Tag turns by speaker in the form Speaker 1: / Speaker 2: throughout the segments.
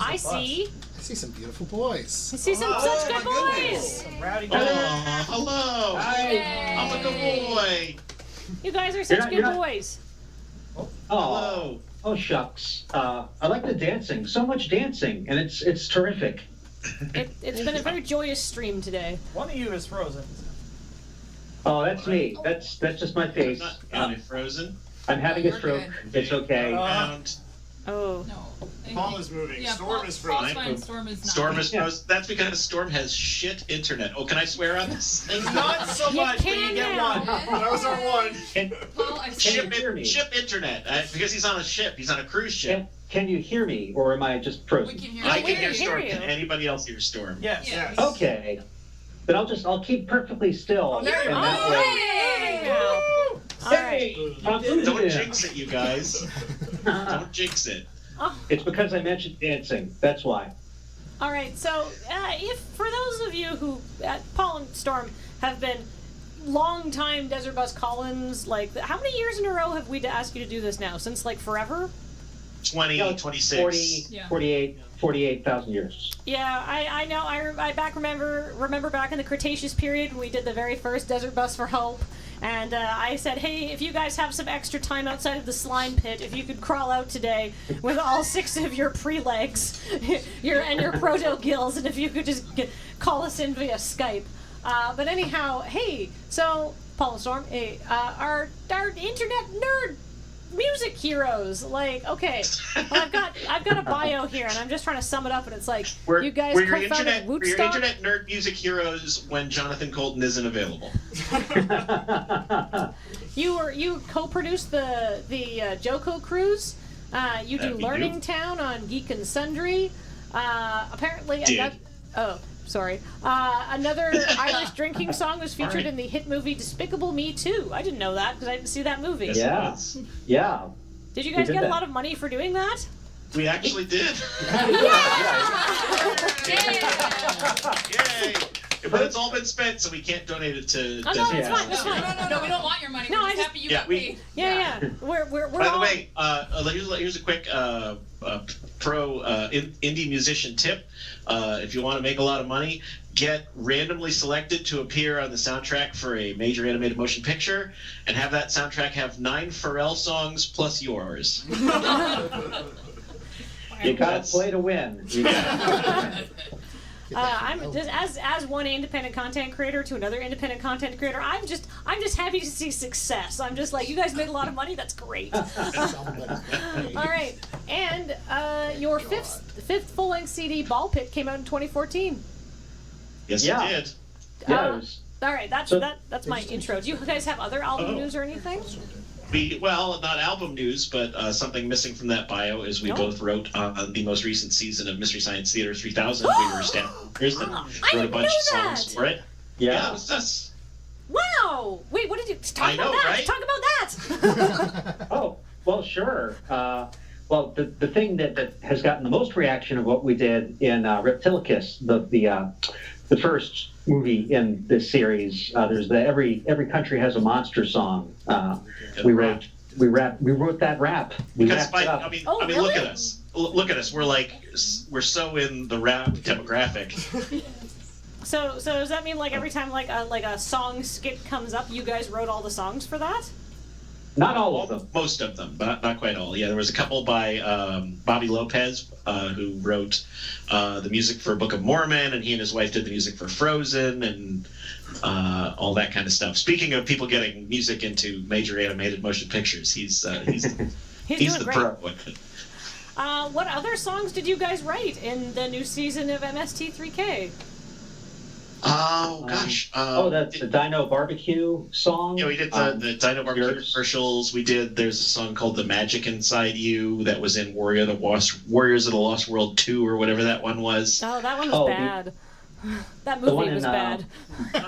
Speaker 1: I see.
Speaker 2: I see some beautiful boys.
Speaker 1: I see some such good boys.
Speaker 3: Some rowdy boys.
Speaker 4: Hello.
Speaker 5: Hi.
Speaker 4: I'm a good boy.
Speaker 1: You guys are such good boys.
Speaker 5: Oh, oh shucks. I like the dancing. So much dancing, and it's terrific.
Speaker 1: It's been a very joyous stream today.
Speaker 3: One of you is frozen.
Speaker 5: Oh, that's me. That's just my face.
Speaker 4: I'm not frozen.
Speaker 5: I'm having a stroke. It's okay.
Speaker 1: Oh.
Speaker 6: No.
Speaker 2: Paul is moving.
Speaker 6: Yeah,
Speaker 2: Storm is frozen.
Speaker 6: Paul's fine. Storm is not.
Speaker 4: Storm is frozen. That's because Storm has shit internet. Oh, can I swear on this thing?
Speaker 3: Not so much, but you get one.
Speaker 2: That was our one.
Speaker 6: Paul, I
Speaker 4: Ship,
Speaker 5: hear me?
Speaker 4: ship internet. Because he's on a ship. He's on a cruise ship.
Speaker 5: Can you hear me, or am I just
Speaker 6: we
Speaker 5: frozen?
Speaker 6: can hear
Speaker 4: I
Speaker 6: you.
Speaker 4: can hear
Speaker 1: hear
Speaker 4: Storm.
Speaker 1: you.
Speaker 4: Can anybody else hear Storm?
Speaker 3: Yes.
Speaker 6: Yeah.
Speaker 5: Okay. Then I'll keep perfectly still.
Speaker 3: Oh, there you
Speaker 5: and
Speaker 3: go.
Speaker 5: that way.
Speaker 1: All right.
Speaker 5: I'm
Speaker 4: Don't
Speaker 5: in.
Speaker 4: jinx it, you guys. Don't jinx it.
Speaker 5: It's because I mentioned dancing. That's why.
Speaker 1: All right. So, if for those of you who Paul and Storm have been long-time Desertbus call-ins, like how many years in a row have we asked you to do this now? Since like forever?
Speaker 4: 20,
Speaker 5: No,
Speaker 4: 26.
Speaker 5: 40,
Speaker 6: Yeah.
Speaker 5: 48,000 years.
Speaker 1: Yeah, I know. I remember back in the Cretaceous period when we did the very first Desertbus for Hope, and I said, hey, if you guys have some extra time outside of the slime pit, if you could crawl out today with all 6 of your pre-legs, your proto gills, and if you could just call us in via Skype. But anyhow, hey, so Paul and Storm, hey, our internet nerd music heroes, like, okay, well, I've got a bio here, and I'm just trying to sum it up, and it's like, you guys
Speaker 4: we're your
Speaker 1: co-founded
Speaker 4: internet, we're your
Speaker 1: Woodstock.
Speaker 4: internet nerd music heroes when Jonathan Colton isn't available.
Speaker 1: You co-produced the Joko cruise. You do
Speaker 4: That'd be
Speaker 1: Learning
Speaker 4: you.
Speaker 1: Town on Geek and Sundry. Apparently,
Speaker 4: Did.
Speaker 1: sorry. Another Irish drinking song was featured in the hit movie Despicable Me 2. I didn't know that because I didn't see that movie.
Speaker 4: Yes, it
Speaker 5: Yeah.
Speaker 4: was.
Speaker 5: Yeah.
Speaker 1: Did you guys
Speaker 5: did
Speaker 1: get a
Speaker 5: that.
Speaker 1: lot of money for doing that?
Speaker 4: We actually did. Yay! But it's all been spent, so we can't donate it to.
Speaker 1: Oh, no, that's
Speaker 5: Yeah.
Speaker 1: fine. That's fine.
Speaker 6: No, we don't want your money.
Speaker 1: No,
Speaker 6: We're
Speaker 1: I
Speaker 6: just
Speaker 1: just-
Speaker 6: happy you
Speaker 4: Yeah,
Speaker 6: got
Speaker 4: we-
Speaker 6: paid.
Speaker 1: Yeah. We're
Speaker 4: By the
Speaker 1: all...
Speaker 4: way, here's a quick pro indie musician tip. If you want to make a lot of money, get randomly selected to appear on the soundtrack for a major animated motion picture, and have that soundtrack have 9 Pharrell songs plus yours.
Speaker 5: You gotta play to win. You gotta-
Speaker 1: I'm just as one independent content creator to another independent content creator. I'm just happy to see success. I'm just like, you guys made a lot of money. That's great. All right, and your fifth full length CD, Ball Pit, came out in 2014.
Speaker 4: Yes,
Speaker 5: Yeah.
Speaker 4: you did.
Speaker 5: Yeah, it was-
Speaker 1: All right, that's my intro. Do you guys have other album news or anything?
Speaker 4: Well, not album news, but something missing from that bio is we both wrote on the most recent season of Mystery Science Theater 3000. We were staffers and
Speaker 1: I
Speaker 4: wrote a
Speaker 1: didn't
Speaker 4: bunch of
Speaker 1: know
Speaker 4: songs
Speaker 1: that.
Speaker 4: for it.
Speaker 5: yeah.
Speaker 4: It was us.
Speaker 1: Wow! Wait, what did you talk
Speaker 4: I
Speaker 1: about
Speaker 4: know,
Speaker 1: that?
Speaker 4: right?
Speaker 1: Talk about that.
Speaker 5: Oh, well, sure. Well, the thing that has gotten the most reaction of what we did in Reptilicus, the first movie in this series, there's the every country has a monster song. We wrote that rap. We
Speaker 4: Because
Speaker 5: wrapped it up.
Speaker 4: I mean,
Speaker 1: Oh,
Speaker 4: look
Speaker 1: really?
Speaker 4: at us. Look at us. We're so in the rap demographic.
Speaker 1: So does that mean like every time like a song skit comes up, you guys wrote all the songs for that?
Speaker 5: Not all of them.
Speaker 4: Most of them, but not quite all. Yeah, there was a couple by Bobby Lopez, who wrote the music for Book of Mormon, and he and his wife did the music for Frozen, and all that kind of stuff. Speaking of people getting music into major animated motion pictures, he's
Speaker 1: doing
Speaker 4: the
Speaker 1: great.
Speaker 4: pro.
Speaker 1: What other songs did you guys write in the new season of MST3K?
Speaker 4: Oh gosh.
Speaker 5: That's the Dino Barbecue song.
Speaker 4: Yeah, we did the Dino Barbecue commercials. We did. There's a song called "The Magic Inside You" that was in Warriors of the Lost World 2 or whatever that one was.
Speaker 1: Oh, that one was bad. That
Speaker 5: one
Speaker 1: movie
Speaker 5: in,
Speaker 1: was bad.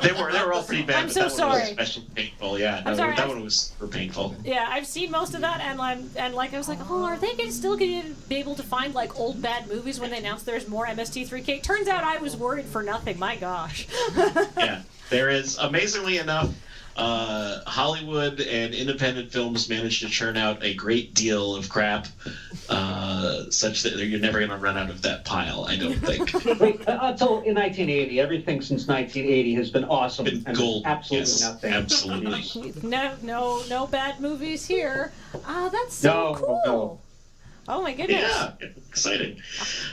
Speaker 4: They were all pretty bad.
Speaker 1: I'm
Speaker 4: but
Speaker 1: so
Speaker 4: that one
Speaker 1: sorry.
Speaker 4: was especially painful. Yeah,
Speaker 1: I'm sorry,
Speaker 4: that one was super painful.
Speaker 1: Yeah, I've seen most of that, and I was like, oh, are they still going to be able to find like old bad movies when they announce there's more MST3K? Turns out I was worried for nothing. My gosh.
Speaker 4: Yeah, there is amazingly enough. Hollywood and independent films managed to churn out a great deal of crap. such that you're never going to run out of that pile. I don't think.
Speaker 5: Wait, until in 1980, everything since 1980 has been awesome.
Speaker 4: Been
Speaker 5: and
Speaker 4: gold.
Speaker 5: Absolutely
Speaker 4: Yes,
Speaker 5: nothing.
Speaker 4: absolutely.
Speaker 1: No bad movies here. Oh, that's so
Speaker 5: No,
Speaker 1: cool.
Speaker 5: no.
Speaker 1: Oh my goodness.
Speaker 4: Yeah, exciting.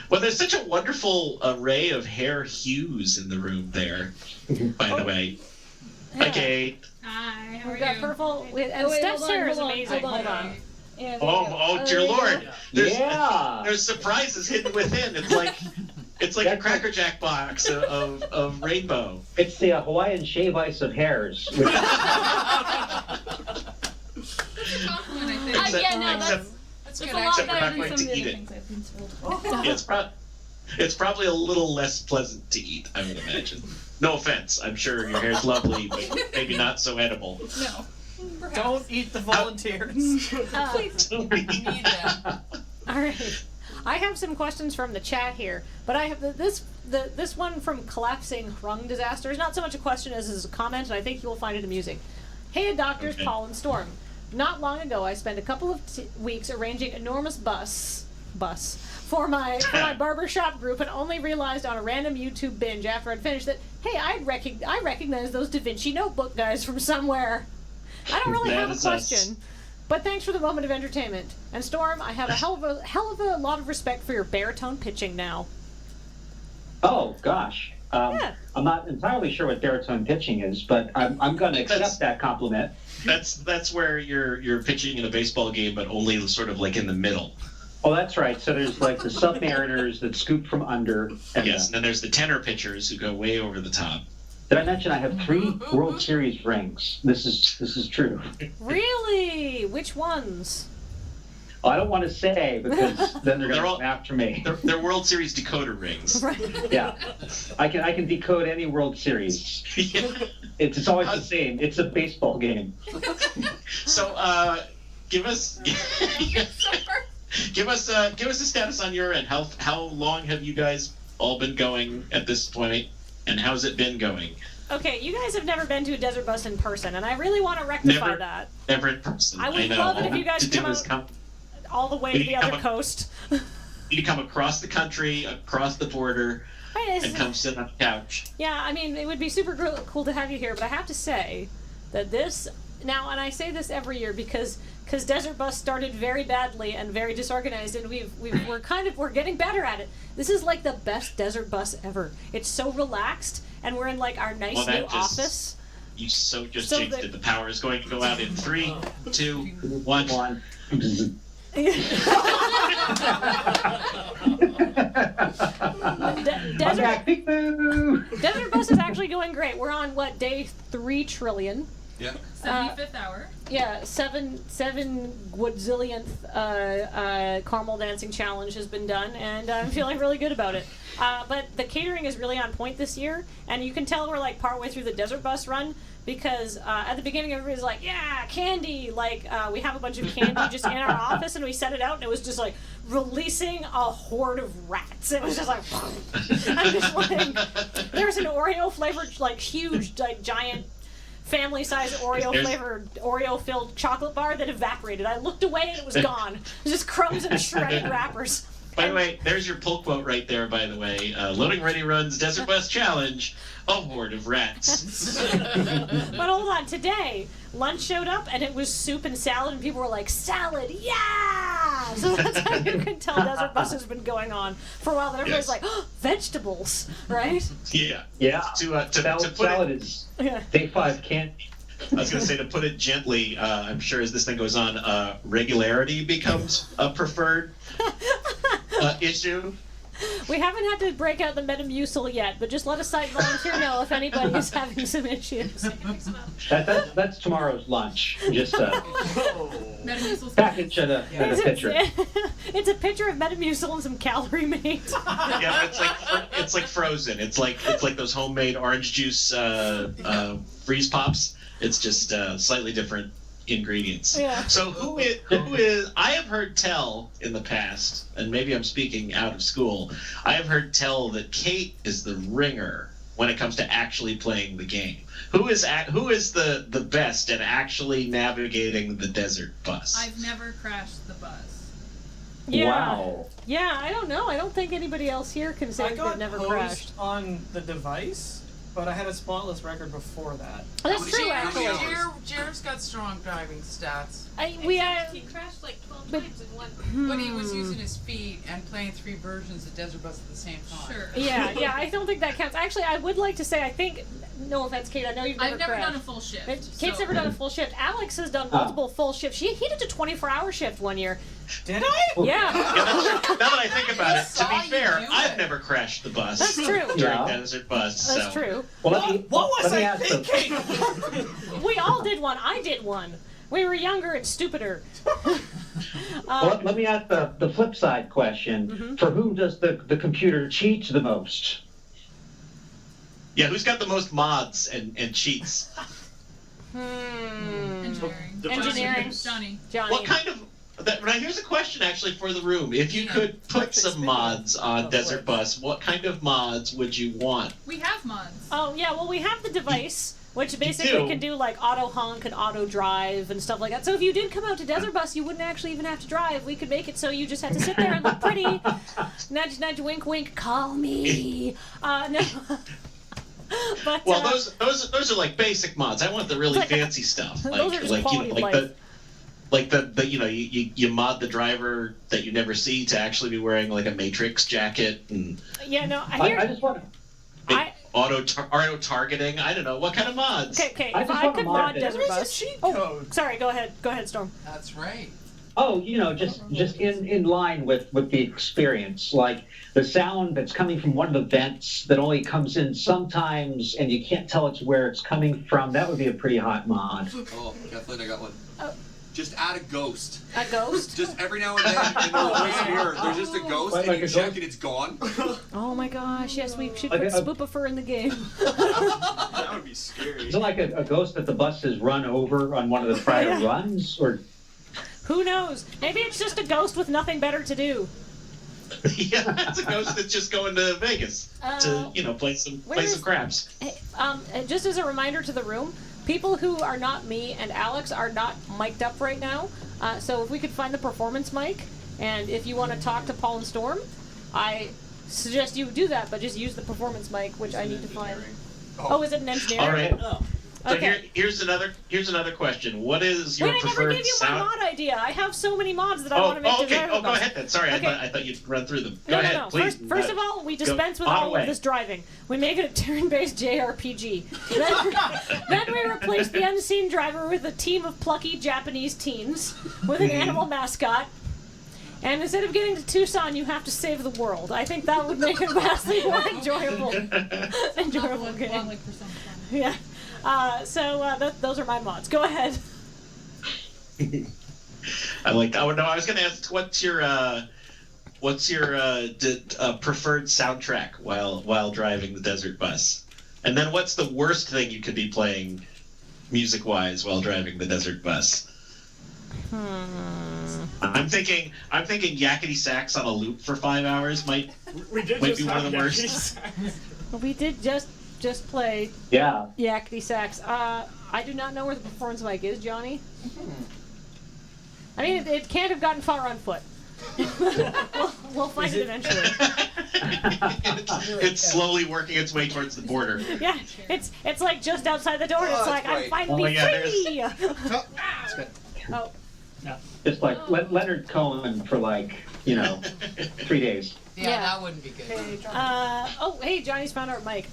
Speaker 4: Well, there's such a wonderful array of hair hues in the room there, by the way.
Speaker 1: Yeah.
Speaker 4: Okay.
Speaker 6: Hi, how are
Speaker 1: We've got
Speaker 6: you?
Speaker 1: purple. And
Speaker 7: Oh, wait,
Speaker 1: Steph's
Speaker 7: hold on,
Speaker 1: hair is
Speaker 7: hold on,
Speaker 1: amazing.
Speaker 7: hold on.
Speaker 1: Hold on.
Speaker 7: Yeah, there you go.
Speaker 4: Oh, dear
Speaker 7: there you
Speaker 4: Lord!
Speaker 7: go.
Speaker 5: Yeah.
Speaker 4: There's surprises hidden within. It's like a
Speaker 5: That's
Speaker 4: Cracker Jack box of rainbow.
Speaker 5: It's the Hawaiian shave ice of hairs.
Speaker 6: That's a compliment, I think.
Speaker 7: Yeah, no,
Speaker 4: Except-
Speaker 6: That's
Speaker 7: It's
Speaker 6: good.
Speaker 7: a lot
Speaker 4: Except we're
Speaker 7: better
Speaker 4: not
Speaker 7: than
Speaker 4: going
Speaker 7: some
Speaker 4: to
Speaker 7: of the
Speaker 4: eat
Speaker 7: other
Speaker 4: it.
Speaker 7: things I've been told.
Speaker 4: Yeah, it's probably a little less pleasant to eat, I would imagine. No offense. I'm sure your hair's lovely, but maybe not so edible.
Speaker 6: No. Perhaps.
Speaker 3: Don't eat the volunteers.
Speaker 4: Don't eat.
Speaker 6: Need that.
Speaker 1: All right. I have some questions from the chat here, but I have this one from Collapsing Hrung Disaster is not so much a question as is a comment, and I think you will find it amusing. Hey, doctors,
Speaker 4: Okay.
Speaker 1: Paul and Storm. Not long ago, I spent a couple of weeks arranging enormous bus for my barbershop group, and only realized on a random YouTube binge after I'd finished that hey, I recognize those Da Vinci Notebook guys from somewhere. I don't really
Speaker 4: That
Speaker 1: have a
Speaker 4: is us.
Speaker 1: question. But thanks for the moment of entertainment. And Storm, I have a hell of a lot of respect for your baritone pitching now.
Speaker 5: Oh gosh.
Speaker 1: Yeah.
Speaker 5: I'm not entirely sure what baritone pitching is, but I'm going to
Speaker 4: That's-
Speaker 5: accept that compliment.
Speaker 4: That's where you're pitching in a baseball game, but only sort of like in the middle.
Speaker 5: Oh, that's right. So there's like the submariners that scoop from under. And
Speaker 4: Yes, and then there's the tenor pitchers who go way over the top.
Speaker 5: did I mention I have 3 World Series rings? This is true.
Speaker 1: Really? Which ones?
Speaker 5: I don't want to say because then they're going
Speaker 4: They're
Speaker 5: to
Speaker 4: all-
Speaker 5: come after me.
Speaker 4: They're World Series decoder rings.
Speaker 1: Right.
Speaker 5: Yeah, I can decode any World Series. It's always the same. It's a baseball game.
Speaker 4: So, give us give us a status on your end. How long have you guys all been going at this point, and how's it been going?
Speaker 1: Okay, you guys have never been to a desert bus in person, and I really want to rectify
Speaker 4: Never.
Speaker 1: that.
Speaker 4: Never in person.
Speaker 1: I would
Speaker 4: know.
Speaker 1: love it if
Speaker 4: All
Speaker 1: you guys
Speaker 4: we have to
Speaker 1: come
Speaker 4: do is
Speaker 1: out-
Speaker 4: come.
Speaker 1: All the way to the other coast.
Speaker 4: You come across the country, across the border,
Speaker 1: Right,
Speaker 4: and come sit on the couch.
Speaker 1: yeah, I mean, it would be super cool to have you here, but I have to say that this now, and I say this every year because Desert Bus started very badly and very disorganized, and we're getting better at it. This is like the best Desert Bus ever. It's so relaxed, and we're in like our nice
Speaker 4: Well, that
Speaker 1: new
Speaker 4: just-
Speaker 1: office.
Speaker 4: You just
Speaker 1: So
Speaker 4: jinxed
Speaker 1: the-
Speaker 4: it. The power is going to go out in 3, 2, 1.
Speaker 5: One. I'm
Speaker 1: Desert,
Speaker 5: back. Peek-boo!
Speaker 1: Desert Bus is actually going great. We're on what, day 3 trillion?
Speaker 2: Yeah.
Speaker 6: 75th hour.
Speaker 1: Yeah, seven quadzillionth caramel dancing challenge has been done, and I'm feeling really good about it. But the catering is really on point this year, and you can tell we're like partway through the Desert Bus run because at the beginning everybody's like, "Yeah, candy!" Like we have a bunch of candy just in our office, and we set it out, and it was just like releasing a horde of rats. It was just like, I'm just like, there's an Oreo flavored, like huge, like giant. Family-sized Oreo-flavored, Oreo-filled chocolate bar that evaporated. I looked away and it was gone. It was just crumbs and shredded wrappers.
Speaker 4: By the way, there's your pull quote right there, by the way. Loading Ready Runs Desert Bus Challenge, a horde of rats.
Speaker 1: But hold on, today, lunch showed up and it was soup and salad, and people were like, "Salad, yeah!" So that's how you can tell Desert Bus has been going on for a while. That everybody's
Speaker 4: Yes.
Speaker 1: like, "Oh, vegetables," right?
Speaker 4: Yeah.
Speaker 5: Yeah.
Speaker 4: To
Speaker 5: Salad
Speaker 4: put
Speaker 5: salad
Speaker 4: it,
Speaker 5: is
Speaker 1: Yeah.
Speaker 5: day 5 candy.
Speaker 4: I was going to say, to put it gently, I'm sure as this thing goes on, regularity becomes a preferred issue.
Speaker 1: We haven't had to break out the Metamucil yet, but just let a site volunteer know if anybody is having some issues.
Speaker 5: That's tomorrow's lunch. Just a
Speaker 6: Metamucil
Speaker 5: package and a pitcher.
Speaker 1: It's a picture of Metamucil and some calorie mate.
Speaker 4: Yeah, it's like frozen. It's like those homemade orange juice freeze pops. It's just slightly different ingredients.
Speaker 1: Yeah.
Speaker 4: So who is? I have heard tell in the past, and maybe I'm speaking out of school. I have heard tell that Kate is the ringer when it comes to actually playing the game. Who is the best at actually navigating the Desert Bus?
Speaker 6: I've never crashed the bus.
Speaker 1: Yeah.
Speaker 5: Wow.
Speaker 1: Yeah, I don't know. I don't think anybody else here can say
Speaker 3: I
Speaker 1: they've
Speaker 3: got
Speaker 1: never
Speaker 3: hosed
Speaker 1: crashed.
Speaker 3: on the device, but I had a spotless record before that.
Speaker 1: Oh, that's true,
Speaker 7: Jer-
Speaker 1: actually.
Speaker 7: Jer's got strong driving stats,
Speaker 1: He
Speaker 6: crashed like 12
Speaker 1: but-
Speaker 6: times in one.
Speaker 7: but he was using his feet and playing 3 versions of Desert Bus at the same time.
Speaker 6: Sure.
Speaker 1: Yeah, I don't think that counts. Actually, I would like to say, I think, no offense, Kate, I know you've never
Speaker 6: I've never
Speaker 1: crashed.
Speaker 6: done a full shift.
Speaker 1: Kate's
Speaker 6: so-
Speaker 1: never done a full shift. Alex has done multiple full shifts. He did a 24-hour shift one year.
Speaker 3: Did I?
Speaker 1: Yeah.
Speaker 4: Yeah, now that I think about it, to
Speaker 7: saw
Speaker 4: be
Speaker 7: you
Speaker 4: fair,
Speaker 7: do
Speaker 4: I've
Speaker 7: it.
Speaker 4: never crashed the bus
Speaker 1: That's true.
Speaker 4: during
Speaker 5: Yeah.
Speaker 4: Desert Bus.
Speaker 1: That's
Speaker 4: so.
Speaker 1: true.
Speaker 5: Well, let me,
Speaker 3: What was
Speaker 5: let me
Speaker 3: I
Speaker 5: ask the-
Speaker 3: thinking?
Speaker 1: We all did one. I did one. We were younger and stupider.
Speaker 5: Well, let me ask the flip side question. For whom does the computer cheat the most?
Speaker 4: Yeah, who's got the most mods and cheats?
Speaker 6: Engineering.
Speaker 1: Engineering.
Speaker 6: Johnny.
Speaker 1: Johnny.
Speaker 4: What kind of? Now here's a question actually for the room. If you could put some mods on Desert Bus, what kind of mods would you want?
Speaker 6: We have mods.
Speaker 1: Oh, yeah, well, we have the device, which basically
Speaker 4: do?
Speaker 1: can do, like, auto honk and auto drive and stuff like that. So if you did come out to Desert Bus, you wouldn't actually even have to drive. We could make it so you just had to sit there and look pretty. Nudge, nudge, wink, wink, call me. No. But,
Speaker 4: Well, those are like basic mods. I want the really
Speaker 1: Like-
Speaker 4: fancy stuff.
Speaker 1: those are just quality of life.
Speaker 4: The you mod the driver that you never see to actually be wearing like a Matrix jacket and
Speaker 1: yeah, no,
Speaker 5: I just want
Speaker 1: I-
Speaker 4: auto targeting. I don't know what kind of mods.
Speaker 1: Okay,
Speaker 5: I
Speaker 1: if
Speaker 5: just
Speaker 1: I
Speaker 5: want
Speaker 1: could
Speaker 5: to mod
Speaker 1: mod
Speaker 5: it.
Speaker 1: Desert
Speaker 3: Where's the
Speaker 1: Bus.
Speaker 3: cheat
Speaker 1: Oh,
Speaker 3: code?
Speaker 1: sorry, go ahead, Storm.
Speaker 7: That's right.
Speaker 5: Oh, just in line with the experience, like the sound that's coming from one of the vents that only comes in sometimes, and you can't tell it's where it's coming from. That would be a pretty hot mod.
Speaker 8: Oh, Kathleen, I got one.
Speaker 1: Oh.
Speaker 8: Just add a ghost.
Speaker 1: A ghost?
Speaker 8: Just every now and then in the voice here, there's just a ghost,
Speaker 5: Like
Speaker 8: and
Speaker 5: a
Speaker 8: you check
Speaker 5: ghost?
Speaker 8: and it's gone.
Speaker 1: Oh my gosh, yes, we should
Speaker 5: Like
Speaker 1: put
Speaker 5: a-
Speaker 1: Spoopifer in the game.
Speaker 8: That would be scary.
Speaker 5: Is it like a ghost that the bus has run over on one of the prior
Speaker 1: Yeah.
Speaker 5: runs, or
Speaker 1: Who knows? Maybe it's just a ghost with nothing better to do.
Speaker 4: Yeah, it's a ghost that's just going to Vegas to play some
Speaker 1: where's-
Speaker 4: craps.
Speaker 1: Hey, and just as a reminder to the room, people who are not me and Alex are not mic'd up right now. So if we could find the performance mic, and if you want to talk to Paul and Storm, I suggest you do that, but just use the performance mic, which I need to find. Oh, is it an engineering?
Speaker 4: All right.
Speaker 3: Oh.
Speaker 4: So
Speaker 1: Okay.
Speaker 4: here's another question. What is your
Speaker 1: Wait, I never
Speaker 4: preferred
Speaker 1: gave you my
Speaker 4: sound?
Speaker 1: mod idea. I have so many mods that I want to make
Speaker 4: okay.
Speaker 1: Desirable.
Speaker 4: Go ahead then. Sorry,
Speaker 1: Okay.
Speaker 4: I thought you'd run through them. Go ahead,
Speaker 1: No.
Speaker 4: please.
Speaker 1: First of all, we dispense with
Speaker 4: on
Speaker 1: all
Speaker 4: away.
Speaker 1: of this driving. We make it a turn-based JRPG. Then we replace the unseen driver with a team of plucky Japanese teens with an animal mascot. And instead of getting to Tucson, you have to save the world. I think that would make it vastly more enjoyable
Speaker 6: Not
Speaker 1: game.
Speaker 6: like for some fun.
Speaker 1: Yeah. Those are my mods. Go ahead.
Speaker 4: I like. Oh no, I was going to ask, what's your preferred soundtrack while driving the Desert Bus, and then what's the worst thing you could be playing, music-wise, while driving the Desert Bus? I'm thinking yakety sax on a loop for 5 hours might
Speaker 2: We did
Speaker 4: Might
Speaker 2: just
Speaker 4: be one of
Speaker 2: have
Speaker 4: the worst.
Speaker 2: yakety sax.
Speaker 1: We did just play
Speaker 5: yeah?
Speaker 1: Yakety Sax. I do not know where the performance mic is, Johnny. I mean, it can't have gotten far on foot. we'll find it eventually.
Speaker 4: it's slowly working its way towards the border.
Speaker 1: Yeah, it's like just outside the door. And it's
Speaker 8: Oh,
Speaker 1: like
Speaker 8: that's
Speaker 1: I'm
Speaker 8: right.
Speaker 1: finally
Speaker 4: yeah,
Speaker 1: free.
Speaker 2: Oh, it's good.
Speaker 1: Oh,
Speaker 5: Just like Leonard Cohen for 3 days.
Speaker 7: Yeah,
Speaker 1: Yeah.
Speaker 7: that wouldn't be good.
Speaker 1: hey, Johnny's found our mic.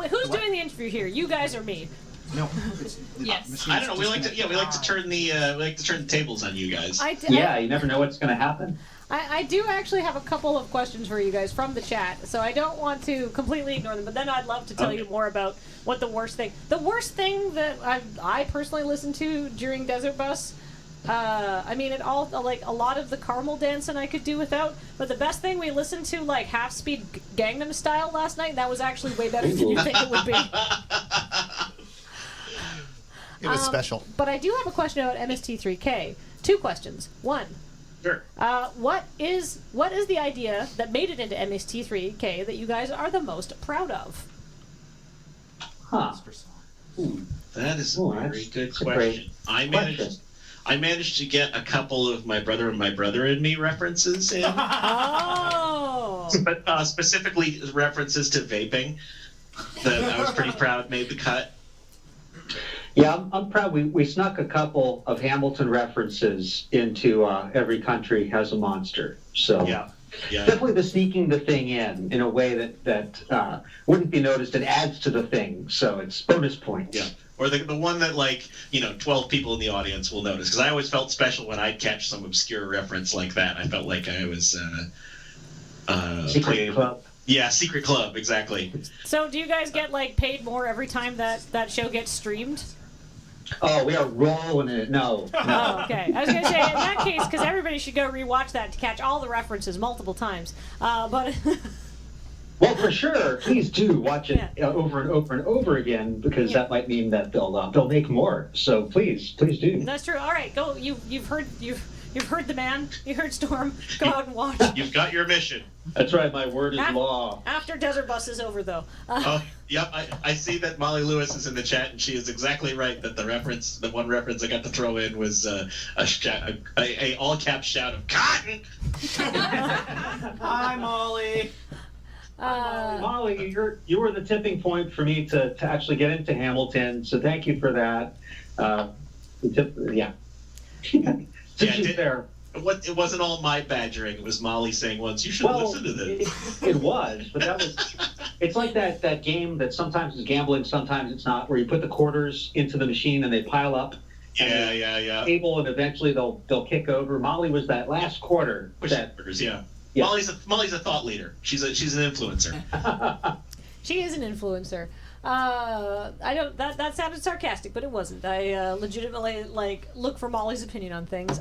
Speaker 1: Who's doing the interview here? You guys or me?
Speaker 2: No, it's,
Speaker 6: Yes.
Speaker 4: I don't know. We like to turn the tables on you guys.
Speaker 5: Yeah, you never know what's going to happen.
Speaker 1: I do actually have a couple of questions for you guys from the chat, so I don't want to completely ignore them. But then I'd love to tell you more about what the worst thing that I personally listened to during Desert Bus. I mean, it all like a lot of the caramel dancing I could do without. But the best thing, we listened to like Half Speed Gangnam Style last night. And that was actually way better than you think it would be.
Speaker 2: It was special.
Speaker 1: But I do have a question about MST3K. 2 questions. 1.
Speaker 4: Sure.
Speaker 1: What is the idea that made it into MST3K that you guys are the most proud of?
Speaker 5: Huh.
Speaker 4: That is a
Speaker 5: Ooh,
Speaker 4: very
Speaker 5: that's-
Speaker 4: good
Speaker 5: that's a great
Speaker 4: question. I I managed to get a couple of my brother and me references in,
Speaker 1: Oh.
Speaker 4: but specifically references to vaping that I was pretty proud made the cut.
Speaker 5: Yeah, I'm proud. We snuck a couple of Hamilton references into Every Country Has a Monster. So
Speaker 4: Yeah.
Speaker 5: definitely the sneaking the thing in a way that wouldn't be noticed and adds to the thing. So it's bonus points.
Speaker 4: Yeah. Or the one that 12 people in the audience will notice, because I always felt special when I'd catch some obscure reference like that. I felt like I was
Speaker 5: Secret Club.
Speaker 4: Yeah, Secret Club, exactly.
Speaker 1: So do you guys get paid more every time that show gets streamed?
Speaker 5: Oh, we are rolling in it. No.
Speaker 1: Oh, okay. I was going to say, in that case, because everybody should go rewatch that to catch all the references multiple times. But
Speaker 5: Well, for sure. Please do watch it over and over and over again, because that might mean that they'll make more. So please do.
Speaker 1: that's true. All right, go. You've heard the man. You heard Storm. Go out and watch.
Speaker 4: You've got your mission.
Speaker 5: That's right. My word is
Speaker 1: Ah.
Speaker 5: law.
Speaker 1: After Desert Bus is over, though.
Speaker 4: Oh, yep. I see that Molly Lewis is in the chat, and she is exactly right that the one reference I got to throw in was a all caps shout of cotton.
Speaker 3: Hi, Molly.
Speaker 5: Molly, you were the tipping point for me to actually get into Hamilton. So thank you for that. She's there.
Speaker 4: It wasn't all my badgering. It was Molly saying once, "You should listen to this."
Speaker 5: It was, but it's like that game that sometimes is gambling, sometimes it's not, where you put the quarters into the machine and they pile up.
Speaker 4: Yeah.
Speaker 5: Table, and eventually they'll kick over. Molly was that last quarter.
Speaker 4: Yeah.
Speaker 5: Yeah.
Speaker 4: Molly's a thought leader. She's an influencer.
Speaker 1: She is an influencer. I don't. That sounded sarcastic, but it wasn't. I legitimately look for Molly's opinion on things.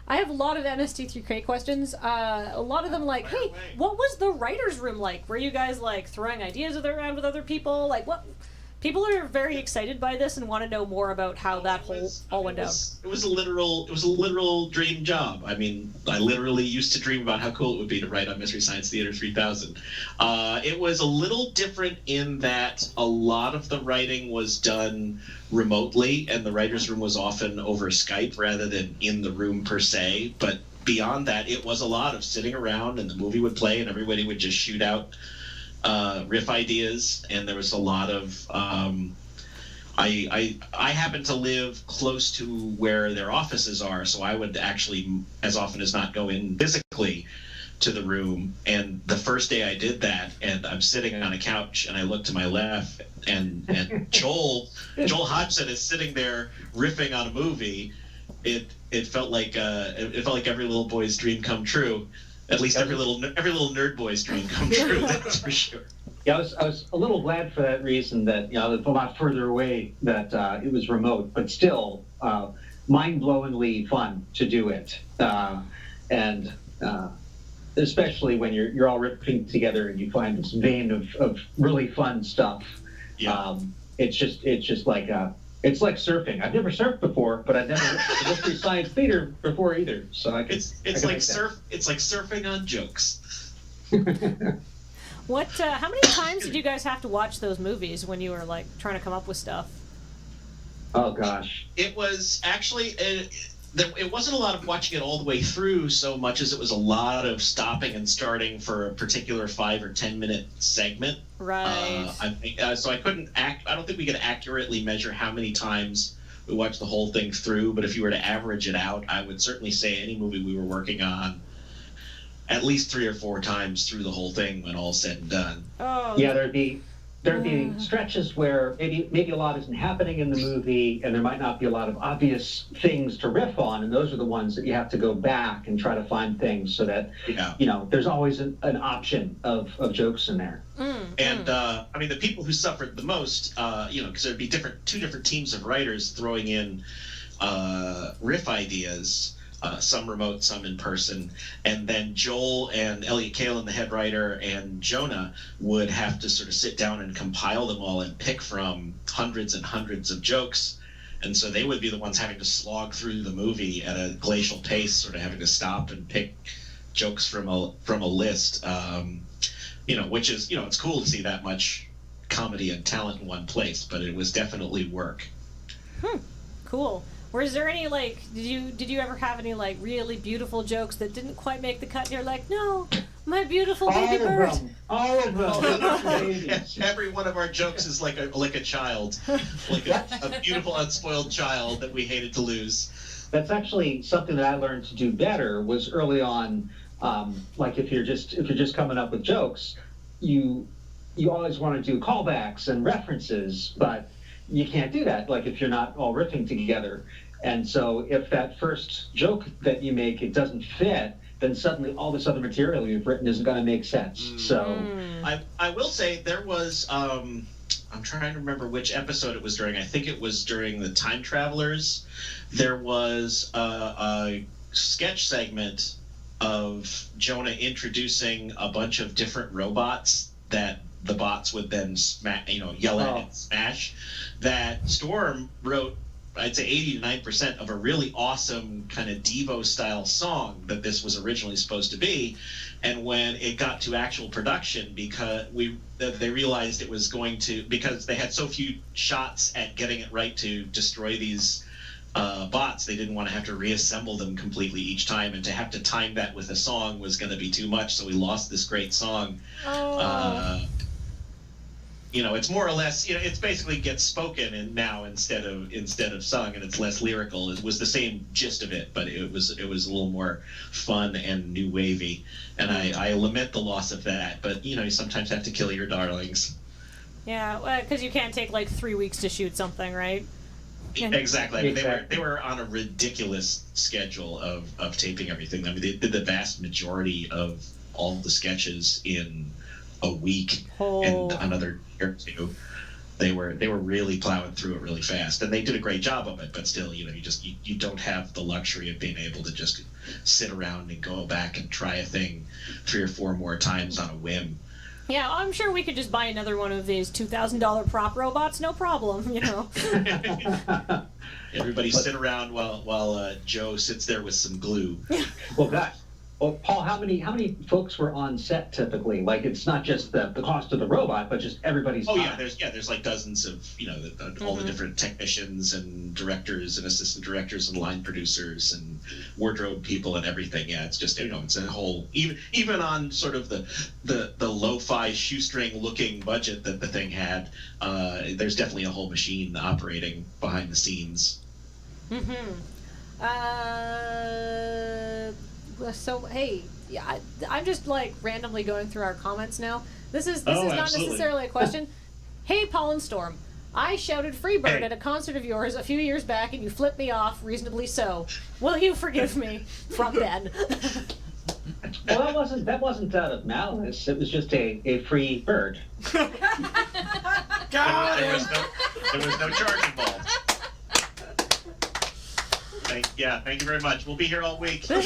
Speaker 1: I have a lot of MST3K questions. A lot of them hey, what was the writers' room like? Were you guys throwing ideas around with other people? What? People are very excited by this and want to know more about how that all went down.
Speaker 4: It was a literal dream job. I mean, I literally used to dream about how cool it would be to write on Mystery Science Theater 3000. It was a little different in that a lot of the writing was done remotely, and the writer's room was often over Skype rather than in the room per se. But beyond that, it was a lot of sitting around, and the movie would play, and everybody would just shoot out riff ideas, and there was a lot of I happen to live close to where their offices are, so I would actually, as often as not, go in physically to the room. And the first day I did that, and I'm sitting on a couch, and I look to my left, and Joel Hodgson is sitting there riffing on a movie. It felt like every little boy's dream come true. At least every little nerd boy's dream come true. That's for sure.
Speaker 5: Yeah, I was a little glad for that reason that it's a lot further away that it was remote, but still mind-blowingly fun to do it, and especially when you're all ripping together and you find this vein of really fun stuff.
Speaker 4: Yeah.
Speaker 5: It's just like it's like surfing. I've never surfed before, but I've never looked through Science Theater before either. So
Speaker 4: it's like surfing on jokes.
Speaker 1: What? How many times did you guys have to watch those movies when you were trying to come up with stuff?
Speaker 5: Oh gosh.
Speaker 4: It was actually it wasn't a lot of watching it all the way through so much as it was a lot of stopping and starting for a particular 5 or 10 minute segment.
Speaker 1: Right.
Speaker 4: So I couldn't I don't think we could accurately measure how many times we watched the whole thing through. But if you were to average it out, I would certainly say any movie we were working on, at least 3 or 4 times through the whole thing when all's said and done.
Speaker 1: Oh.
Speaker 5: Yeah, there'd be stretches where maybe a lot isn't happening in the movie, and there might not be a lot of obvious things to riff on, and those are the ones that you have to go back and try to find things so that there's always an option of jokes in there.
Speaker 4: And I mean, the people who suffered the most, because there'd be two different teams of writers throwing in riff ideas. Some remote, some in person, and then Joel and Elliot Kalin, the head writer, and Jonah would have to sort of sit down and compile them all and pick from hundreds and hundreds of jokes, and so they would be the ones having to slog through the movie at a glacial pace, sort of having to stop and pick jokes from a list, which is, it's cool to see that much comedy and talent in one place, but it was definitely work.
Speaker 1: Cool. Was there any like did you ever have any like really beautiful jokes that didn't quite make the cut? And you're like, no, my beautiful baby bird.
Speaker 5: All of them.
Speaker 4: Every one of our jokes is like a child, like a beautiful unspoiled child that we hated to lose.
Speaker 5: That's actually something that I learned to do better. Was early on, like if you're just coming up with jokes, you always want to do callbacks and references, but you can't do that. Like if you're not all riffing together, and so if that first joke that you make it doesn't fit, then suddenly all this other material you've written isn't going to make sense. So
Speaker 4: I will say there was I'm trying to remember which episode it was during. I think it was during the Time Travelers. There was a sketch segment of Jonah introducing a bunch of different robots that the bots would then yell at and smash. That Storm wrote, I'd say 80 to 90% of a really awesome kind of Devo style song that this was originally supposed to be. And when it got to actual production, because they realized it was going to, because they had so few shots at getting it right to destroy these bots, they didn't want to have to reassemble them completely each time, and to have to time that with a song was going to be too much, so we lost this great song. It's more or less, it's basically gets spoken and now instead of sung, and it's less lyrical. It was the same gist of it, but it was a little more fun and new wavy, and I lament the loss of that. But you sometimes have to kill your darlings.
Speaker 1: Yeah, because you can't take like 3 weeks to shoot something, right?
Speaker 4: Exactly. I mean, they were on a ridiculous schedule of taping everything. I mean, they did the vast majority of all the sketches in a week and another year or two. They were really plowing through it really fast, and they did a great job of it. But still, you don't have the luxury of being able to just sit around and go back and try a thing 3 or 4 more times on a whim.
Speaker 1: Yeah, I'm sure we could just buy another one of these $2,000 prop robots, no problem.
Speaker 4: Everybody sit around while Joe sits there with some glue.
Speaker 5: Well, guys. Well, Paul, how many folks were on set typically? Like, it's not just the cost of the robot, but just everybody's time.
Speaker 4: There's like dozens of all the different technicians and directors and assistant directors and line producers and wardrobe people and everything. Yeah, it's just it's a whole, even on sort of the lo-fi shoestring looking budget that the thing had. There's definitely a whole machine operating behind the scenes.
Speaker 1: So hey, yeah, I'm just like randomly going through our comments now. This is not necessarily a question. Hey, Paul and Storm, I shouted Freebird at a concert of yours a few years back, and you flipped me off, reasonably so. Will you forgive me? From Ben.
Speaker 5: Well, that wasn't out of malice. It was just a free bird.
Speaker 4: There was no charge involved. Thank you very much. We'll be here all week.
Speaker 1: I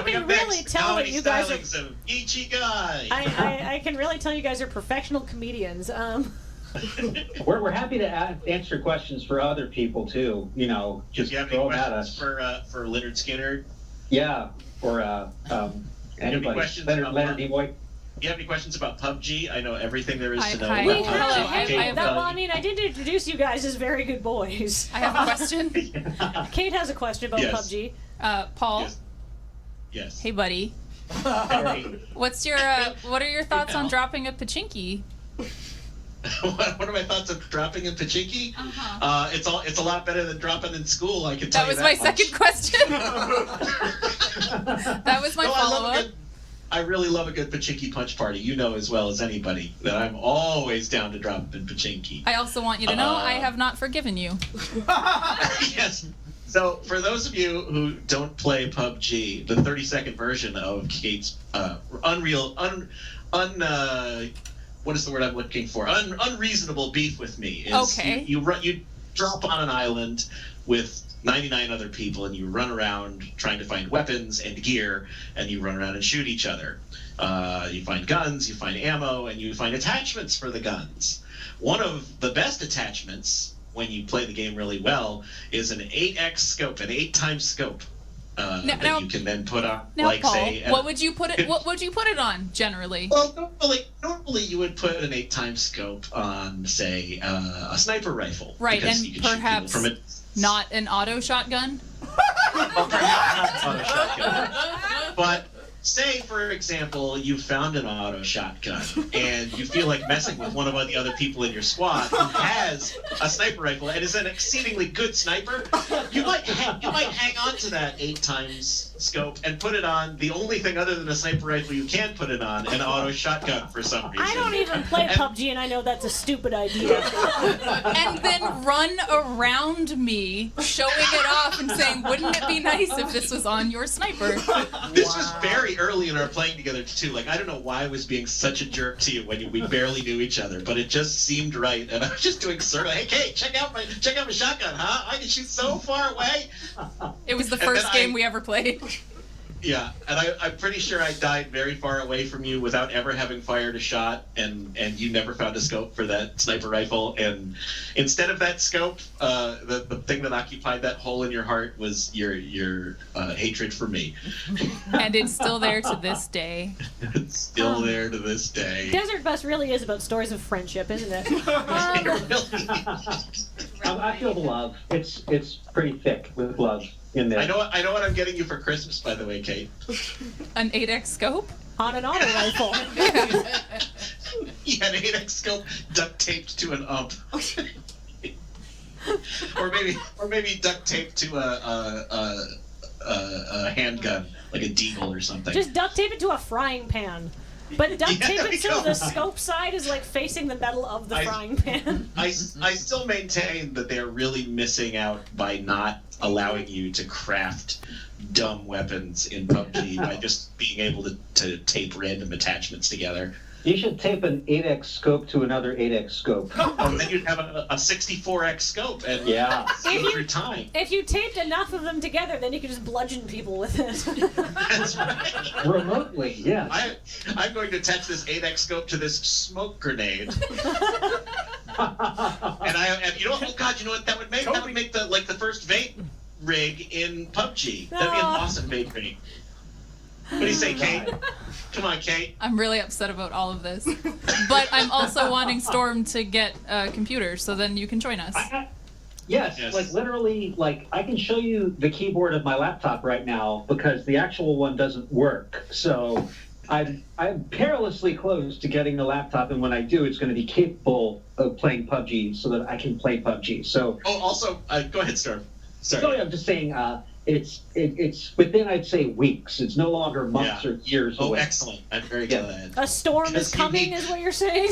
Speaker 1: can really tell that you guys are.
Speaker 4: Of Ichigai.
Speaker 1: I can really tell you guys are professional comedians.
Speaker 5: We're happy to answer questions for other people too. Just
Speaker 4: you have
Speaker 5: throw
Speaker 4: any
Speaker 5: them at us.
Speaker 4: questions for Leonard Skinner?
Speaker 5: Yeah, or anybody. Leonard D.
Speaker 4: Do you have any questions about PUBG? I know everything there is to know.
Speaker 1: We
Speaker 4: about PUBG.
Speaker 1: I did introduce you guys as very good boys.
Speaker 6: I have a question.
Speaker 1: Kate has a question about PUBG.
Speaker 6: Paul.
Speaker 4: Yes.
Speaker 6: Hey, buddy. What are your thoughts on dropping a pachinki?
Speaker 4: What are my thoughts on dropping in pachinki? It's a lot better than dropping in school. I can tell
Speaker 6: you that. That was my second question. That was my follow-up.
Speaker 4: I really love a good pachinki punch party. You know as well as anybody that I'm always down to drop in pachinki.
Speaker 6: I also want you to know I have not forgiven you.
Speaker 4: Yes. So for those of you who don't play PUBG, the 30-second version of Kate's what is the word I'm looking for? Unreasonable beef with me is you drop on an island with 99 other people, and you run around trying to find weapons and gear, and you run around and shoot each other. You find guns, you find ammo, and you find attachments for the guns. One of the best attachments, when you play the game really well, is an 8x scope, an 8-times scope that you can then put on.
Speaker 6: Now, Paul, what would you put it on generally?
Speaker 4: Well, normally you would put an 8-times scope on, say, a sniper rifle,
Speaker 6: right?
Speaker 4: Because
Speaker 6: and
Speaker 4: you can
Speaker 6: perhaps
Speaker 4: shoot people from a
Speaker 6: Not an auto shotgun?
Speaker 4: Well, perhaps not an auto shotgun. But say, for example, you found an auto shotgun and you feel like messing with one of the other people in your squad who has a sniper rifle and is an exceedingly good sniper. You might hang on to that 8x scope and put it on the only thing other than a sniper rifle you can put it on, an auto shotgun for some reason.
Speaker 1: I don't even play PUBG, and I know that's a stupid idea.
Speaker 6: And then run around me, showing it off and saying, wouldn't it be nice if this was on your sniper?
Speaker 4: This was very early in our playing together too. Like, I don't know why I was being such a jerk to you when we barely knew each other, but it just seemed right. And I was just doing circle. Hey, Kate, check out my shotgun, huh? I can shoot so far away.
Speaker 6: It was the first game we ever played.
Speaker 4: Yeah, and I'm pretty sure I died very far away from you without ever having fired a shot, and you never found a scope for that sniper rifle. And instead of that scope, the thing that occupied that hole in your heart was your hatred for me.
Speaker 6: And it's still there to this day.
Speaker 4: It's still there to this day.
Speaker 1: Desertbus really is about stories of friendship, isn't it?
Speaker 5: I feel the love. It's pretty thick with love in there.
Speaker 4: I know what I'm getting you for Christmas, by the way, Kate.
Speaker 6: An 8x scope?
Speaker 1: On an auto rifle.
Speaker 4: Yeah, an 8x scope duct taped to an ump. or maybe duct taped to a handgun, like a deagle or something.
Speaker 1: Just duct tape it to a frying pan. But duct tape it so the scope side is like facing the metal of the frying pan.
Speaker 4: I still maintain that they're really missing out by not allowing you to craft dumb weapons in PUBG by just being able to tape random attachments together.
Speaker 5: You should tape an 8x scope to another 8x scope.
Speaker 4: Oh, then you'd have a 64x scope and see through time.
Speaker 1: If you taped enough of them together, then you could just bludgeon people with it.
Speaker 4: That's right.
Speaker 5: Remotely, yes.
Speaker 4: I'm going to attach this 8x scope to this smoke grenade. and you know what? Oh God, you know what that would make? That would make the first vape rig in PUBG. That'd be an awesome vape rig. What do you say, Kate? Come on, Kate.
Speaker 6: I'm really upset about all of this. But I'm also wanting Storm to get a computer, so then you can join us.
Speaker 5: Yes, like literally, like I can show you the keyboard of my laptop right now because the actual one doesn't work. So I'm perilously close to getting the laptop, and when I do, it's going to be capable of playing PUBG so that I can play PUBG. So.
Speaker 4: Oh, also, go ahead, Storm. Sorry.
Speaker 5: So I'm just saying. It's within, I'd say, weeks. It's no longer months or years away.
Speaker 4: Oh, excellent. I'm very glad.
Speaker 1: A storm is coming, is what you're saying?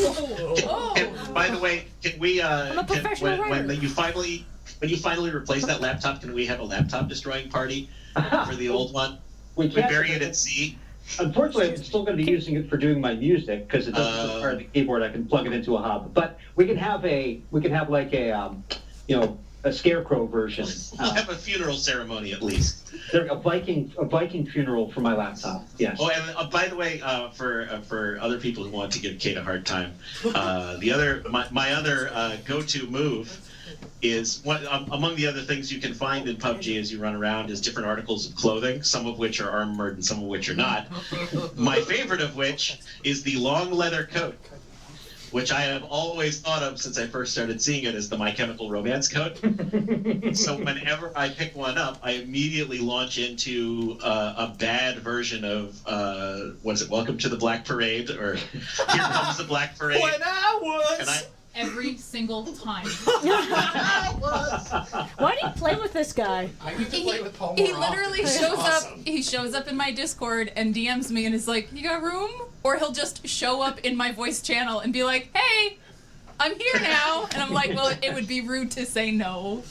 Speaker 4: By the way, can we,
Speaker 1: I'm a professional writer.
Speaker 4: when you finally replace that laptop, can we have a laptop destroying party for the old one? We bury it at sea.
Speaker 5: Unfortunately, I'm still going to be using it for doing my music because it doesn't require the keyboard. I can plug it into a hub. But we can have like a scarecrow version.
Speaker 4: We'll have a funeral ceremony at least.
Speaker 5: A Viking funeral for my laptop. Yes.
Speaker 4: Oh, and by the way, for other people who want to give Kate a hard time, my other go-to move is among the other things you can find in PUBG as you run around is different articles of clothing, some of which are armored and some of which are not. My favorite of which is the long leather coat, which I have always thought of since I first started seeing it as the My Chemical Romance coat. So whenever I pick one up, I immediately launch into a bad version of, what is it, Welcome to the Black Parade, or Here Comes the Black Parade.
Speaker 3: When I was...
Speaker 6: Every single time.
Speaker 1: Why do you play with this guy?
Speaker 3: I get to play with Paul
Speaker 6: He
Speaker 3: more
Speaker 6: literally
Speaker 3: often.
Speaker 6: shows
Speaker 3: Awesome.
Speaker 6: up. He shows up in my Discord and DMs me and is like, "You got room?" Or he'll just show up in my voice channel and be like, "Hey, I'm here now." And I'm like, "Well, it would be rude to say no."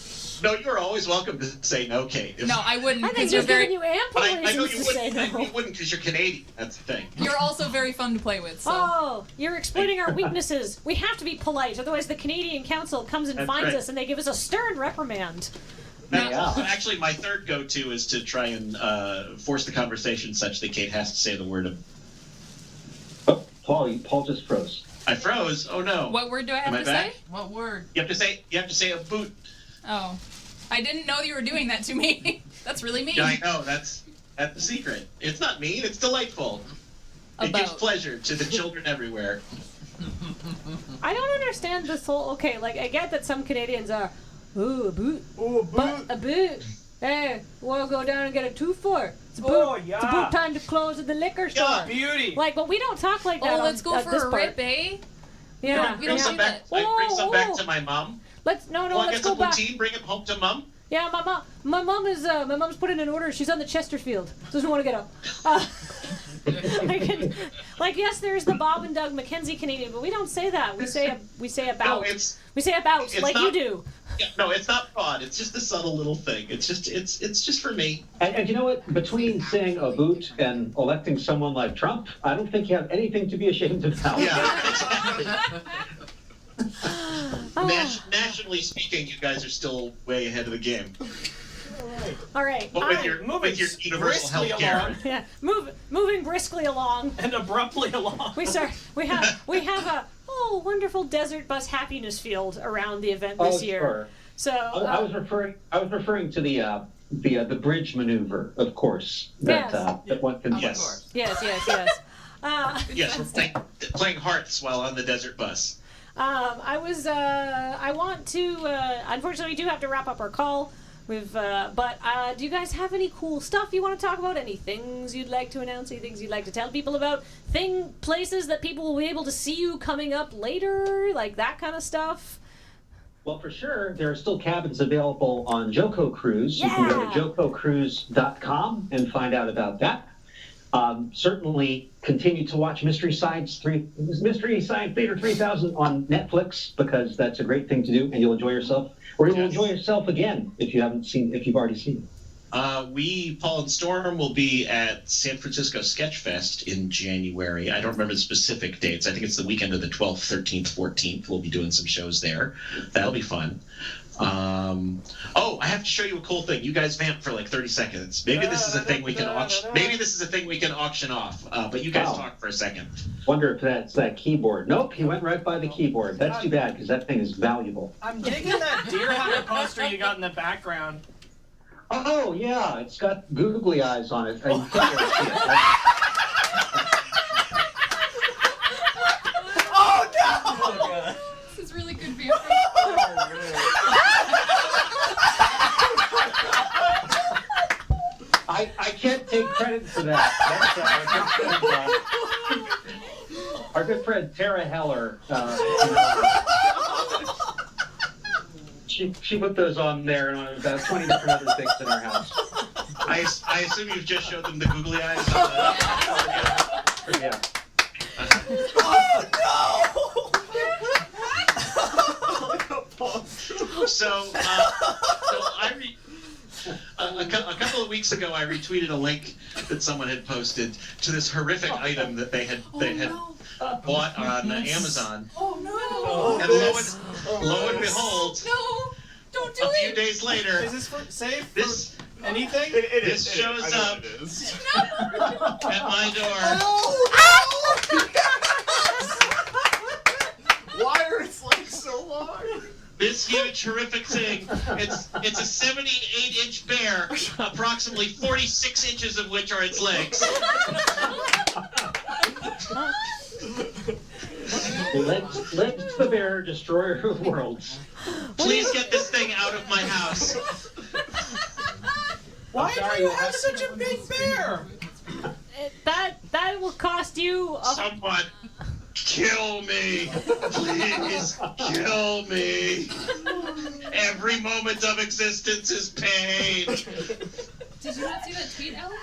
Speaker 4: No, you're always welcome to say no, Kate.
Speaker 6: No, I wouldn't.
Speaker 1: I think
Speaker 6: Because
Speaker 1: he's
Speaker 6: you're
Speaker 1: giving
Speaker 6: very.
Speaker 1: you ample
Speaker 4: I know
Speaker 1: reasons
Speaker 4: you
Speaker 1: to say
Speaker 4: wouldn't.
Speaker 1: no.
Speaker 4: You wouldn't because you're Canadian. That's the thing.
Speaker 6: You're also very fun to play with. So.
Speaker 1: Oh, you're exploiting our weaknesses. We have to be polite, otherwise the Canadian Council comes and
Speaker 4: That's
Speaker 1: finds
Speaker 4: right.
Speaker 1: us and they give us a stern reprimand.
Speaker 4: Actually, my third go-to is to try and force the conversation such that Kate has to say the word of.
Speaker 5: Oh, Paul just froze.
Speaker 4: I froze. Oh no.
Speaker 6: What word do I have
Speaker 4: Am I
Speaker 6: to
Speaker 4: back?
Speaker 6: say?
Speaker 7: What word?
Speaker 4: You have to say a boot.
Speaker 6: Oh, I didn't know you were doing that to me. That's really mean.
Speaker 4: Yeah, I know. That's the secret. It's not mean. It's delightful. It gives pleasure to the children everywhere.
Speaker 1: I don't understand this whole. Okay, like I get that some Canadians are Ooh, a boot.
Speaker 3: Ooh, a boot.
Speaker 1: A boot. Hey, we'll go down and get a 2-4. It's a boot.
Speaker 3: Oh,
Speaker 1: It's a
Speaker 3: yeah.
Speaker 1: boot time to close at the liquor store.
Speaker 3: Yeah, beauty.
Speaker 1: Like, but we don't talk like that.
Speaker 6: Oh, let's go
Speaker 1: at
Speaker 6: for
Speaker 1: this
Speaker 6: a
Speaker 1: part.
Speaker 6: rip, eh?
Speaker 1: Yeah.
Speaker 6: We don't
Speaker 4: Bring some
Speaker 6: do
Speaker 4: back.
Speaker 6: that.
Speaker 4: Like, bring some back
Speaker 1: Oh,
Speaker 4: to my mom.
Speaker 1: Let's
Speaker 4: Want to
Speaker 1: let's
Speaker 4: get
Speaker 1: go
Speaker 4: some
Speaker 1: back.
Speaker 4: poutine? Bring it home to mom.
Speaker 1: Yeah, my mom's put in an order. She's on the Chesterfield. Doesn't want to get up. Like yes, there's the Bob and Doug Mackenzie Canadian, but we don't say that. We say about.
Speaker 4: No, it's
Speaker 1: like you
Speaker 4: not-
Speaker 1: do.
Speaker 4: Yeah, no, it's not fraud. It's just a subtle little thing. It's just for me.
Speaker 5: And you know what? Between saying a boot and electing someone like Trump, I don't think you have anything to be ashamed about.
Speaker 4: Yeah, exactly.
Speaker 1: Oh.
Speaker 4: Nationally speaking, you guys are still way ahead of the game.
Speaker 1: All right.
Speaker 4: But with your universal health
Speaker 3: briskly
Speaker 4: care.
Speaker 3: along.
Speaker 1: Yeah, moving briskly along.
Speaker 3: And abruptly along.
Speaker 1: We have a wonderful desert bus happiness field around the event this year.
Speaker 5: Sure.
Speaker 1: So
Speaker 5: I was referring to the bridge maneuver, of course. That
Speaker 1: Yes.
Speaker 5: that one can.
Speaker 6: Of
Speaker 4: Yes.
Speaker 6: course.
Speaker 1: yes.
Speaker 4: Yes, we're playing hearts while on the desert bus.
Speaker 1: I want to. Unfortunately, we do have to wrap up our call. But do you guys have any cool stuff you want to talk about? Any things you'd like to announce? Any things you'd like to tell people about? Places that people will be able to see you coming up later, like that kind of stuff.
Speaker 5: Well, for sure, there are still cabins available on Joko Cruise. You can go to
Speaker 1: Yeah.
Speaker 5: jokocruise.com and find out about that. Certainly continue to watch Mystery Science Theater 3000 on Netflix, because that's a great thing to do, and you'll enjoy yourself. Or you'll enjoy yourself again if you've already seen it.
Speaker 4: Paul and Storm, will be at San Francisco Sketch Fest in January. I don't remember the specific dates. I think it's the weekend of the 12th, 13th, 14th. We'll be doing some shows there. That'll be fun. I have to show you a cool thing. You guys vamp for like 30 seconds. Maybe this is a thing we can auction. Maybe this is a thing we can auction off. But you guys talk for a second.
Speaker 5: Wonder if that's that keyboard. Nope, he went right by the keyboard. That's too bad, because that thing is valuable.
Speaker 3: I'm digging that deer hunter poster you got in the background.
Speaker 5: Oh, yeah, it's got googly eyes on it. You can't really see it.
Speaker 3: Oh no!
Speaker 6: This is really good vamping.
Speaker 5: I can't take credit for that. That's our good friend Tara Heller. She put those on there and on about 20 different other things in our house.
Speaker 4: I assume you've just showed them the googly eyes.
Speaker 5: Yeah.
Speaker 4: So a couple of weeks ago, I retweeted a link that someone had posted to this horrific item that they had bought on Amazon.
Speaker 6: Oh no!
Speaker 4: And lo and behold,
Speaker 6: No! Don't do
Speaker 4: a few
Speaker 6: it!
Speaker 4: days later,
Speaker 3: Is this safe for
Speaker 4: this
Speaker 3: anything?
Speaker 4: this shows up at my door.
Speaker 8: Why are its legs so long?
Speaker 4: This huge, horrific thing. It's a 78-inch bear, approximately 46 inches of which are its legs.
Speaker 5: Legs to the bear, destroyer of worlds.
Speaker 4: Please get this thing out of my house.
Speaker 3: Why do you have such a big bear?
Speaker 1: That will cost you.
Speaker 4: Someone kill me. Please kill me. Every moment of existence is pain.
Speaker 6: Did you not see that tweet, Alex?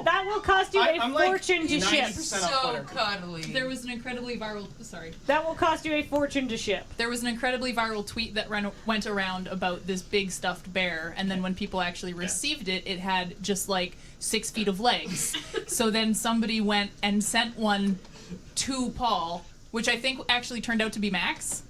Speaker 1: That will cost you
Speaker 3: I'm
Speaker 1: a
Speaker 3: like
Speaker 1: fortune to ship.
Speaker 3: 90% on
Speaker 7: So
Speaker 3: Twitter.
Speaker 7: cuddly.
Speaker 6: There was an incredibly viral. Sorry.
Speaker 1: That will cost you a fortune to ship.
Speaker 6: There was an incredibly viral tweet that went around about this big stuffed bear, and then when people actually received it, it had just like 6 feet of legs. So then somebody went and sent one to Paul, which I think actually turned out to be Max.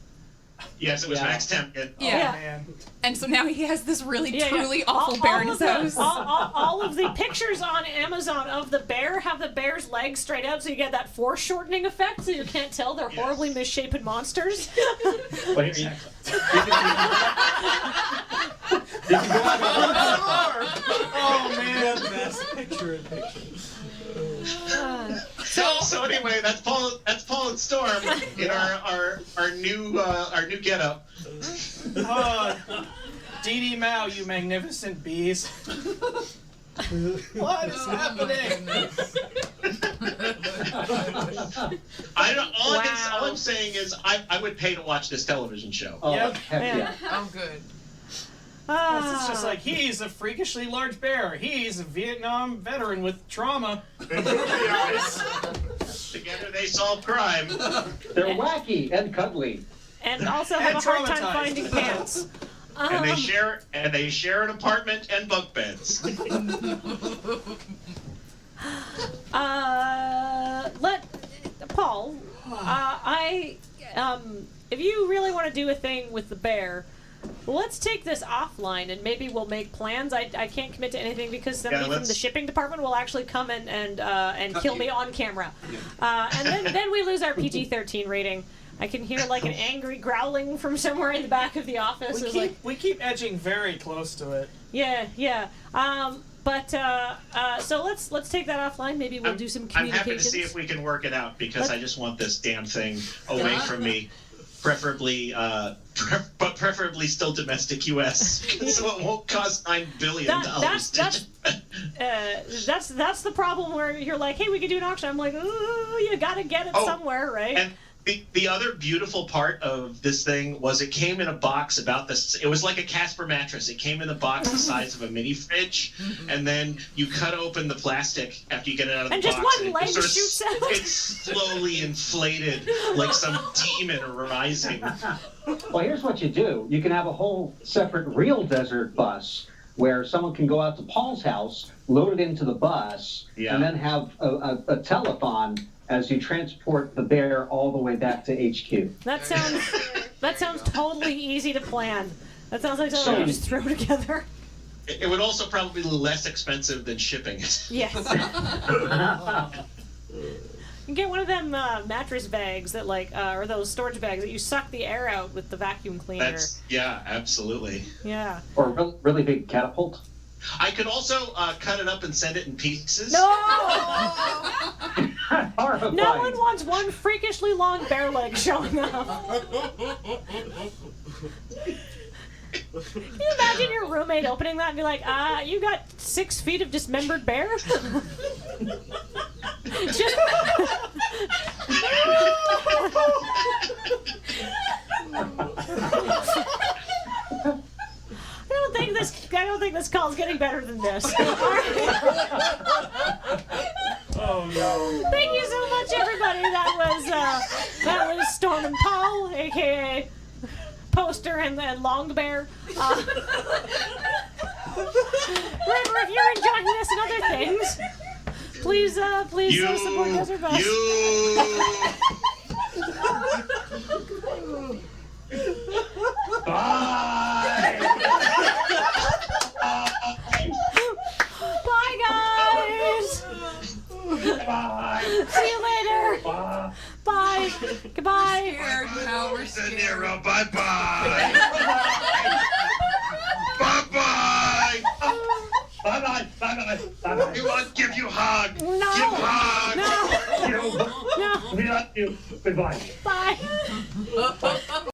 Speaker 4: Yes, it was
Speaker 5: Yeah.
Speaker 4: Max Temkin.
Speaker 6: Yeah.
Speaker 3: Oh, man.
Speaker 6: And so now he has this really,
Speaker 1: Yeah,
Speaker 6: truly
Speaker 1: yeah.
Speaker 6: awful bear in his house.
Speaker 1: All of the pictures on Amazon of the bear have the bear's legs straight out, so you get that foreshortening effect, so you can't tell they're horribly misshapen monsters.
Speaker 5: Well, you can go out
Speaker 3: Oh man, best picture in picture.
Speaker 4: So anyway, that's Paul and Storm in our new getup.
Speaker 3: Dee Dee Mao, you magnificent bees. What is happening?
Speaker 4: I don't. All I'm saying is, I would pay to watch this television show.
Speaker 5: Oh,
Speaker 3: Yep.
Speaker 5: heck yeah.
Speaker 7: Oh, good.
Speaker 3: It's just like, he's a freakishly large bear. He's a Vietnam veteran with trauma.
Speaker 4: Together they solve crime.
Speaker 5: They're wacky and cuddly.
Speaker 1: And also have a hard time
Speaker 3: traumatized.
Speaker 1: finding pants.
Speaker 4: And they share an apartment and bunk beds.
Speaker 1: Paul, if you really want to do a thing with the bear, let's take this offline and maybe we'll make plans. I can't commit to anything because somebody from the shipping department will actually come and kill me on camera. And then we lose our PG-13 rating. I can hear like an angry growling from somewhere in the back of the office.
Speaker 3: We keep edging very close to it.
Speaker 1: Yeah. So let's take that offline. Maybe we'll do some
Speaker 4: I'm
Speaker 1: communications.
Speaker 4: happy to see if we can work it out because I just want this damn thing away from me, preferably still domestic U.S. so it won't cost $9 billion.
Speaker 1: That's the problem where you're like, hey, we could do an auction. I'm like, ooh, you gotta get it somewhere, right?
Speaker 4: And the other beautiful part of this thing was it came in a box about this. It was like a Casper mattress. It came in a box the size of a mini fridge, and then you cut open the plastic after you get it out of the
Speaker 1: and
Speaker 4: box.
Speaker 1: And just one leg
Speaker 4: sort of,
Speaker 1: shoots out.
Speaker 4: It's slowly inflated like some demon rising.
Speaker 5: Well, here's what you do. You can have a whole separate real desert bus where someone can go out to Paul's house, load it into the bus, and then have a telethon as you transport the bear all the way back to HQ.
Speaker 1: That sounds totally easy to plan. That sounds like something you just throw together.
Speaker 4: It would also probably be less expensive than shipping it.
Speaker 1: Yes. You can get one of them mattress bags that or those storage bags that you suck the air out with the vacuum cleaner.
Speaker 4: Absolutely.
Speaker 1: Yeah.
Speaker 5: Or a really big catapult.
Speaker 4: I could also cut it up and send it in pieces.
Speaker 1: No! No one wants one freakishly long bear leg showing up. Can you imagine your roommate opening that and be like, you got 6 feet of dismembered bear? Just... I don't think this call's getting better than this.
Speaker 3: Oh no!
Speaker 1: Thank you so much, everybody. That was Storm and Paul, aka Poster and Long Bear. Remember, if you're enjoying this and other things, please support Desertbus.
Speaker 4: Bye.
Speaker 1: Bye, guys.
Speaker 4: Bye.
Speaker 1: See you later.
Speaker 4: Bye.
Speaker 1: Bye. Goodbye.
Speaker 7: Now we're scared.
Speaker 4: Nero, bye bye. Bye bye. Bye bye. Bye bye. We want to give you a hug.
Speaker 1: No.
Speaker 4: Give a hug.
Speaker 1: No.
Speaker 4: We love you. Goodbye.
Speaker 1: Bye.